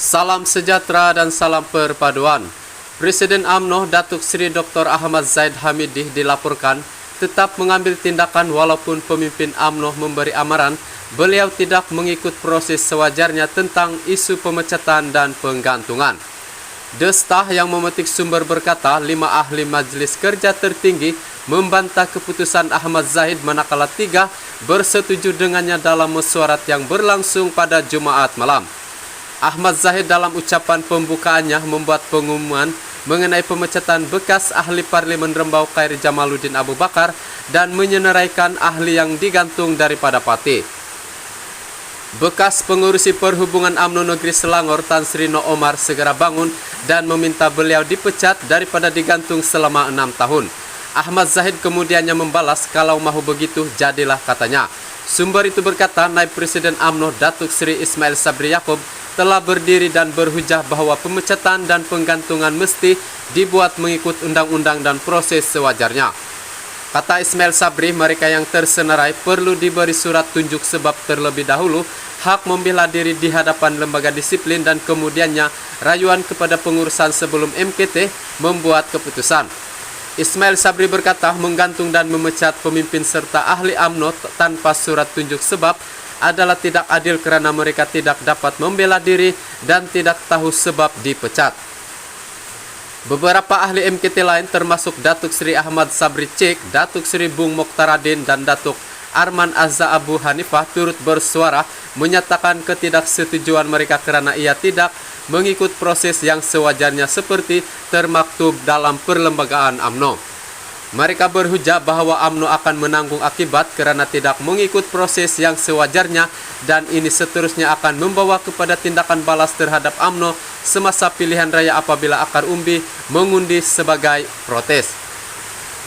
Salam sejahtera dan salam perpaduan. Presiden UMNO Datuk Seri Dr. Ahmad Zahid Hamidih dilaporkan tetap mengambil tindakan walaupun pemimpin UMNO memberi amaran beliau tidak mengikut proses sewajarnya tentang isu pemecatan dan penggantungan. The Star yang memetik sumber berkata 5 ahli Majelis Kerja Tertinggi membantah keputusan Ahmad Zahid manakala 3 bersetuju dengannya dalam mesyuarat yang berlangsung pada Jumaat malam. Ahmad Zahid dalam ucapan pembukaannya membuat pengumuman mengenai pemecatan bekas ahli Parlimen Rembau Khairi Jamaluddin Abu Bakar dan menyenaraikan ahli yang digantung daripada parti. Bekas pengurusi perhubungan UMNO Negeri Selangor Tan Sri No Omar segera bangun dan meminta beliau dipecat daripada digantung selama 6 tahun. Ahmad Zahid kemudiannya membalas kalau mahu begitu jadilah katanya. Sumber itu berkata Naib Presiden UMNO Datuk Seri Ismail Sabri Yaakob telah berdiri dan berhujah bahwa pemecatan dan penggantungan mesti dibuat mengikut undang-undang dan proses sewajarnya. Kata Ismail Sabri, mereka yang tersenarai perlu diberi surat tunjuk sebab terlebih dahulu hak membela diri di hadapan lembaga disiplin dan kemudiannya rayuan kepada pengurusan sebelum MKT membuat keputusan. Ismail Sabri berkata menggantung dan memecat pemimpin serta ahli UMNO tanpa surat tunjuk sebab adalah tidak adil kerana mereka tidak dapat membela diri dan tidak tahu sebab dipecat. Beberapa ahli MKT lain termasuk Datuk Seri Ahmad Sabri Cek, Datuk Seri Bung Mokhtaradin dan Datuk Arman Azza Abu Hanifah turut bersuara menyatakan ketidaksetujuan mereka kerana ia tidak mengikut proses yang sewajarnya seperti termaktub dalam perlembagaan UMNO. Mereka berhujah bahwa UMNO akan menanggung akibat kerana tidak mengikut proses yang sewajarnya dan ini seterusnya akan membawa kepada tindakan balas terhadap UMNO semasa pilihan raya apabila akar umbi mengundi sebagai protes.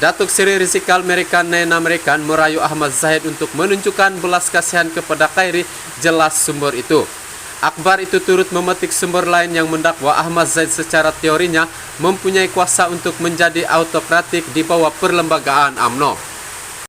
Datuk Seri Rizikal Merikan Nena Merikan merayu Ahmad Zahid untuk menunjukkan belas kasihan kepada Khairi, jelas sumber itu. Akhbar itu turut memetik sumber lain yang mendakwa Ahmad Zahid secara teorinya mempunyai kuasa untuk menjadi autokratik di bawah perlembagaan UMNO.